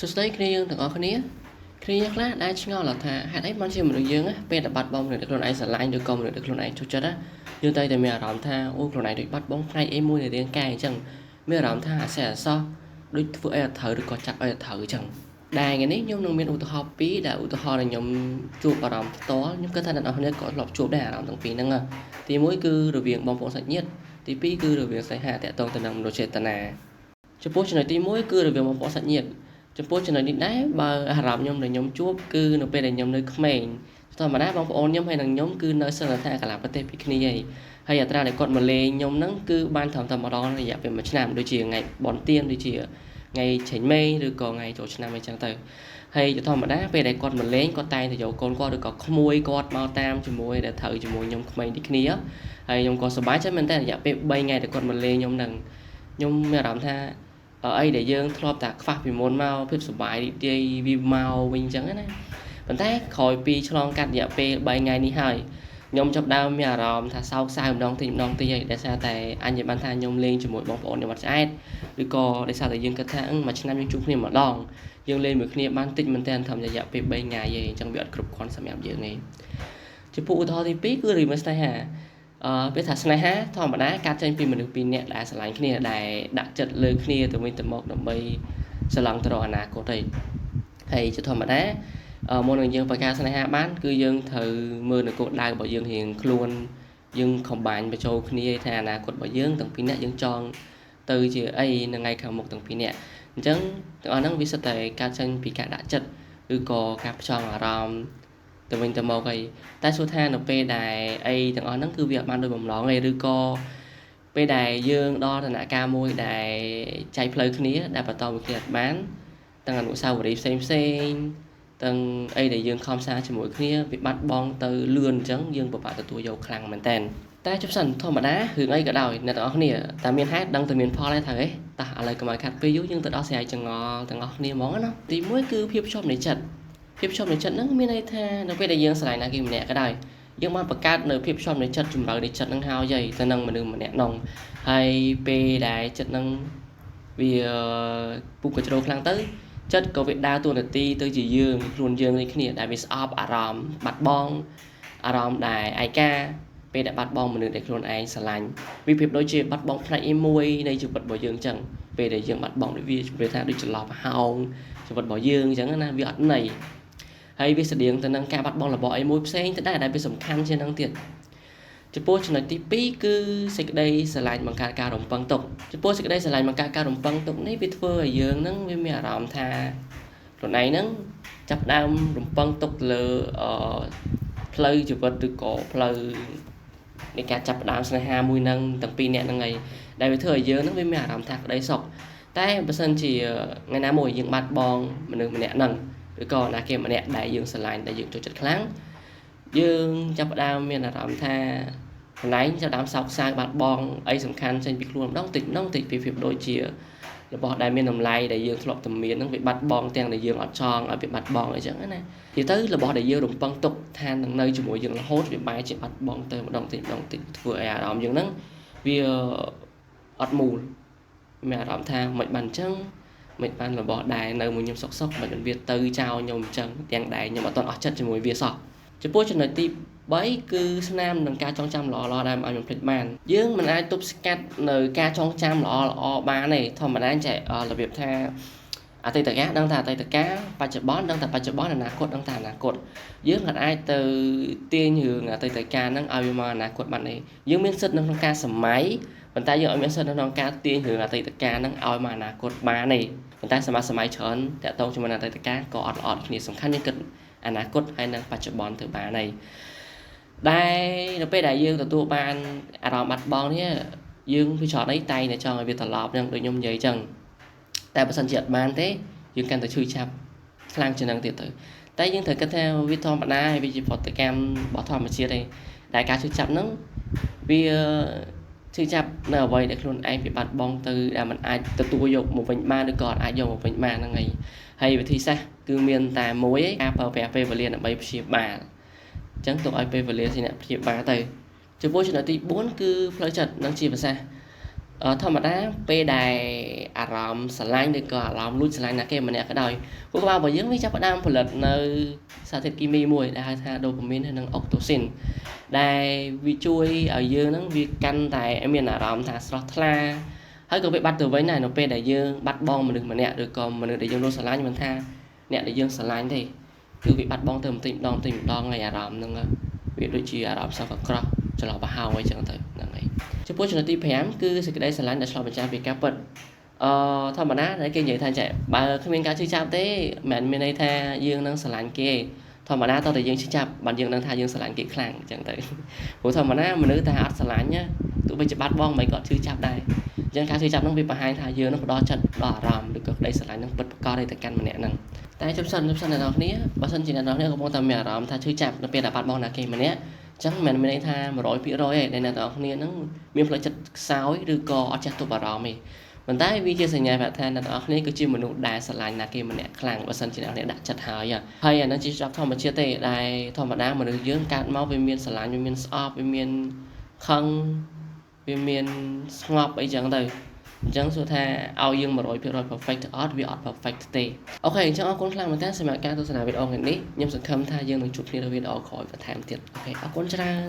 សួស្តីគ្នាយើងទាំងអស់គ្នាខ្លះដែលឆ្ងល់ថាហេតុអីបានជាមនុស្សយើងពេលតែបាត់បង់មនុស្សដែលខ្លួនឯងស្រឡាញ់ឬក៏មនុស្សដែលខ្លួនឯងចូលចិត្តយើងតែមានអារម្មណ៍ថាអូខ្លួនឯងដូចបាត់បង់ផ្នែកអីមួយនៃរាងកាយអញ្ចឹងមានអារម្មណ៍ថាអាសែអសោះដូចធ្វើអីអត់ត្រូវឬក៏ចាប់អីអត់ត្រូវអញ្ចឹងដែលថ្ងៃនេះខ្ញុំនឹងមានឧទាហរណ៍ពីរដែលឧទាហរណ៍ដែលខ្ញុំជួបអារម្មណ៍ផ្ទាល់ខ្ញុំគិតថាអ្នកនរគ្នាក៏ធ្លាប់ជួបដែរអារម្មណ៍ទាំងពីរហ្នឹងទី1គឺរវាងបងប្អូនសាច់ញាតិទី2គឺរវាងស្នេហាតាក់ទងទៅនឹងមនោចេតនាចំពោះចំណុចទី1គឺរវាងបងប្អូនសាច់ញាតិចំពោះចំណុចនេះដែរបើអារម្មណ៍ខ្ញុំដែលខ្ញុំជួបគឺនៅពេលដែលខ្ញុំនៅក្មេងធម្មតាបងប្អូនខ្ញុំហើយនិងខ្ញុំគឺនៅសិលថាកាលាប្រទេសពីគ្នាហើយអត្រាដែលគាត់មកលេងខ្ញុំហ្នឹងគឺបានត្រឹមតែម្ដងរយៈពេល1ឆ្នាំដូចជាថ្ងៃបនទៀនដូចជាថ្ងៃចេញមេឬក៏ថ្ងៃចូលឆ្នាំអីចឹងទៅហើយធម្មតាពេលដែលគាត់មកលេងគាត់តែងតែយកកូនគាត់ឬក៏ក្មួយគាត់មកតាមជាមួយដែលត្រូវជាមួយខ្ញុំក្មេងដូចគ្នាហើយខ្ញុំក៏សប្បាយចិត្តមែនតើរយៈពេល3ថ្ងៃដែលគាត់មកលេងខ្ញុំហ្នឹងខ្ញុំមានអារម្មណ៍ថាអីដែលយើងធ្លាប់តែខ្វះពីមុនមកភាពសុបាយរីករាយវាមកវិញអញ្ចឹងណាប៉ុន្តែក្រោយពីឆ្លងកាត់រយៈពេល3ថ្ងៃនេះហើយខ្ញុំចាប់ដើមមានអារម្មណ៍ថាសោកសៅម្ដងតិចហើយដោយសារតែអញនិយាយបានថាខ្ញុំលេងជាមួយបងប្អូនខ្ញុំអត់ឆ្អែតឬក៏ដោយសារតែយើងគិតថាមួយឆ្នាំយើងជួបគ្នាម្ដងយើងលេងមួយគ្នាបានតិចមែនតើធម្មតារយៈពេល3ថ្ងៃឯងអញ្ចឹងវាអត់គ្រប់គ្រាន់សម្រាប់យើងទេចំពោះឧទាហរណ៍ទី2គឺរឿងស្នេហាពេលថាស្នេហាធម្មតាកើតចេញពីមនុស្សពីរនាក់ដែលស្រឡាញ់គ្នាដែលដាក់ចិត្តលើគ្នាទៅវិញទៅមកដើម្បីស្រឡងទៅរកអនាគតហើយជាធម្មតាមុននឹងយើងបង្កើតស្នេហាបានគឺយើងត្រូវមើលនៅគោលដៅរបស់យើងរៀងខ្លួនយើងខំបាញ់បញ្ចូលគ្នាថាអនាគតរបស់យើងទាំងពីរនាក់យើងចង់ទៅជាអីនៅថ្ងៃខាងមុខទាំងពីរនាក់អញ្ចឹងទាំងអស់ហ្នឹងវាសុទ្ធតែកើតចេញពីការដាក់ចិត្តឬក៏ការផ្ចង់អារម្មណ៍ទៅវិញទៅមកហើយតែសួរថានៅពេលដែលអីទាំងអស់ហ្នឹងគឺវាអត់បានដោយបំឡងទេឬក៏ពេលដែលយើងដល់ដំណាក់កាលមួយដែលចែកផ្លូវគ្នាដែលបន្តមួយគ្នាអត់បានទាំងអនុស្សាវរីយ៍ផ្សេងទាំងអីដែលយើងខំសារជាមួយគ្នាវាបាត់បង់ទៅលឿនអញ្ចឹងយើងពិបាកទទួលយកខ្លាំងមែនតើតែចុះសិនធម្មតារឿងអីក៏ដោយអ្នកទាំងអស់គ្នាតែមានហេតុដឹងតែមានផលទេថាហេតោះឥឡូវកុំឲ្យខាត់ពេលយូរយើងទៅដល់ស្រ័យចង្អល់ទាំងអស់គ្នាហ្មងណាទី1គឺភាពជាប់នៃចិត្តហ្នឹងមានន័យថានៅពេលដែលយើងស្រឡាញ់ណាគេម្នាក់ក៏ដោយយើងបានបង្កើតនៅភាពជាប់នៃចិត្តជំរឿនៃចិត្តហ្នឹងហើយទៅនឹងមនុស្សម្នាក់នោះហើយពេលដែលចិត្តហ្នឹងវាពុះកជ្រោខ្លាំងទៅចិត្តក៏វាដើរតួនាទីទៅជាយើងខ្លួនយើងដូចគ្នាដែលវាស្អប់អារម្មណ៍បាត់បង់អារម្មណ៍ដែលឯកាពេលដែលបាត់បង់មនុស្សដែលខ្លួនឯងស្រឡាញ់វាប្រៀបដូចជាបាត់បង់ផ្នែកមួយនៃជីវិតរបស់យើងអញ្ចឹងពេលដែលយើងបាត់បង់វាថាដូចចន្លោះប្រហោងជីវិតរបស់យើងអញ្ចឹងណាវាអត់ន័យហើយវាស្តៀងទៅនឹងការបាត់បង់របស់អីមួយផ្សេងទៅដែរដែលវាសំខាន់ជាងហ្នឹងទៀតចំពោះចំណុចទី2គឺសេចក្តីស្រឡាញ់បង្កើតការរំពឹងទុកចំពោះសេចក្តីស្រឡាញ់បង្កើតការរំពឹងទុកនេះវាធ្វើឲ្យយើងហ្នឹងវាមានអារម្មណ៍ថាខ្លួនឯងហ្នឹងចាប់ផ្ដើមរំពឹងទុកលើផ្លូវជីវិតឬក៏ផ្លូវនៃការចាប់ផ្ដើមស្នេហាមួយហ្នឹងទាំងពីរនាក់ហ្នឹងឯងដែលវាធ្វើឲ្យយើងហ្នឹងវាមានអារម្មណ៍ថាក្តីសុខតែបើសិនជាថ្ងៃណាមួយយើងបាត់បង់មនុស្សម្នាក់ហ្នឹងឬក៏ណាគេម្នាក់ដែលយើងស្រឡាញ់ដែលយើងចូលចិត្តខ្លាំងយើងចាប់ផ្ដើមមានអារម្មណ៍ថាកន្លែងចាប់ផ្ដើមសោកសៅបាត់បង់អីសំខាន់ចេញពីខ្លួនម្ដងតិចពីភាពដូចជារបស់ដែលមានតម្លៃដែលយើងធ្លាប់តែមានហ្នឹងវាបាត់បង់ទាំងដែលយើងអត់ចង់ឲ្យវាបាត់បង់អីចឹងណានិយាយទៅរបស់ដែលយើងរំពឹងទុកថានឹងនៅជាមួយយើងរហូតវាបែរជាបាត់បង់ទៅម្ដងតិចធ្វើឲ្យអារម្មណ៍យើងហ្នឹងវាអត់មូលមានអារម្មណ៍ថាមិនបានអញ្ចឹងមិនបានរបស់ដែលនៅមួយខ្ញុំសុកមិនវាទៅចោលខ្ញុំអញ្ចឹងទាំងដែលខ្ញុំអត់ទាន់អស់ចិត្តជាមួយវាសោះចំពោះចំណុចទី3គឺស្នាមនឹងការចងចាំល្អដែលមិនអាចបំភ្លេចបានយើងមិនអាចទប់ស្កាត់នៅការចងចាំល្អបានទេធម្មតាចេះរបៀបថាអតីតកាលដឹងថាអតីតកាលបច្ចុប្បន្នដឹងថាបច្ចុប្បន្នអនាគតដឹងថាអនាគតយើងមិនអាចទៅទាញរឿងអតីតកាលហ្នឹងឲ្យវាមកអនាគតបានទេយើងមានសិទ្ធិនៅក្នុងការសម័យប៉ុន្តែយើងអត់មានសិទ្ធិនៅក្នុងការទាញរឿងអតីតកាលហ្នឹងឲ្យមកអនាគតបានទេប៉ុន្តែសម័យច្រើនតាក់ទងជាមួយអតីតកាលក៏អត់ល្អគ្នាសំខាន់យើងគិតអនាគតហើយនឹងបច្ចុប្បន្នទៅបានហើយដែលនៅពេលដែលយើងទទួលបានអារម្មណ៍បាត់បង់នេះយើងវាច្រើនអីតែងតែចង់ឲ្យវាត្រឡប់យ៉ាងដូចខ្ញុំនិយាយអញ្ចឹងតែបើសិនជាអត់បានទេយើងកាន់តែឈឺចាប់ខ្លាំងជាងនឹងទៀតទៅតែយើងត្រូវគិតថាវាធម្មតាហើយវាជាប្រតិកម្មរបស់ធម្មជាតិឯងដែលការឈឺចាប់ហ្នឹងវាឈឺចាប់នៅអ្វីដែលខ្លួនឯងវាបាត់បង់ទៅដែលมันអាចទទួលយកមកវិញបានឬក៏អាចយកមកវិញបានហ្នឹងហើយវិធីសាស្ត្រគឺមានតែមួយឯងការប្រើប្រាស់ពេលវេលាដើម្បីព្យាបាលអញ្ចឹងទុកឲ្យពេលវេលាជាអ្នកព្យាបាលទៅចំពោះចំណុចទី4គឺផ្លូវចិត្តនិងជាភាសា ធម្មតាពេលដែលអារម្មណ៍ស្រឡាញ់ឬក៏អារម្មណ៍លួចស្រឡាញ់ណាគេម្នាក់ក៏ដោយពួកក្បាលរបស់យើងវាចាប់ផ្ដើមផលិតនៅសារធាតុគីមីមួយដែលហៅថាដូប៉ាមីនហើយនិងអុកតូស៊ីនដែលវាជួយឲ្យយើងហ្នឹងវាកាន់តែមានអារម្មណ៍ថាស្រស់ថ្លាហើយក៏វាបាត់ទៅវិញដែរនៅពេលដែលយើងបាត់បង់មនុស្សម្នាក់ឬក៏មនុស្សដែលយើងរស់ស្រឡាញ់មិនថាអ្នកដែលយើងស្រឡាញ់ទេគឺវាបាត់បង់ទៅបន្តិចម្ដងហើយអារម្មណ៍ហ្នឹងវាដូចជាអារម្មណ៍សោកអាក្រក់ច្រឡំប្រហោងអីចឹងទៅហ្នឹងហើយចំពោះចំណុចទី5គឺសេចក្តីស្រឡាញ់ដែលឆ្លុះបញ្ចាំងពីការពិតធម្មតាដែលគេនិយាយថាចាបើគ្មានការជឿចាប់ទេមិនមានន័យថាយើងនឹងស្រឡាញ់គេធម្មតាតើតែយើងជឿចាប់បានយើងនឹងថាយើងស្រឡាញ់គេខ្លាំងអញ្ចឹងទៅព្រោះធម្មតាមនុស្សថាអត់ស្រឡាញ់ណាទោះបីជាបាត់បង់មិនក៏ជឿចាប់ដែរអញ្ចឹងការជឿចាប់ហ្នឹងវាបង្ហាញថាយើងនឹងផ្ដោតចិត្តដល់អារម្មណ៍ឬក៏ក្តីស្រឡាញ់នឹងពិតប្រាកដទៅកាន់ម្នាក់ហ្នឹងតែជប់សិនអ្នកនរគ្នាបើសិនជាអ្នកនរគ្នាកំពុងតែមានអារម្មណ៍ថាជឿចាប់នៅពេលដែលបាត់បង់ណាគេម្នាក់អញ្ចឹងមិនមានន័យថា 100% ទេដែលអ្នកនរគ្នាហ្នឹងមានផ្លូវចិត្តខ្សោយឬក៏អត់ចេះទប់អារម្មណ៍ទេប៉ុន្តែវាជាសញ្ញាប្រាប់ថាអ្នកនរគ្នាគឺជាមនុស្សដែលស្រឡាញ់ណាគេម្នាក់ខ្លាំងបើសិនជាអ្នកនរគ្នាដាក់ចិត្តហើយអាហ្នឹងជាច្បាប់ធម្មជាតិទេដែលធម្មតាមនុស្សយើងកើតមកវាមានស្រឡាញ់វាមានស្អប់វាមានខឹងវាមានស្ងប់អីចឹងទៅអញ្ចឹងសួរថាឲ្យយើង 100% perfect អត់វាអត់ perfect ទេអូខេអញ្ចឹងអរគុណខ្លាំងមែនតើសម្រាប់ការទស្សនាវីដេអូថ្ងៃនេះខ្ញុំសង្ឃឹមថាយើងនឹងជួបគ្នានៅវីដេអូក្រោយបន្ថែមទៀតអូខេអរគុណច្រើន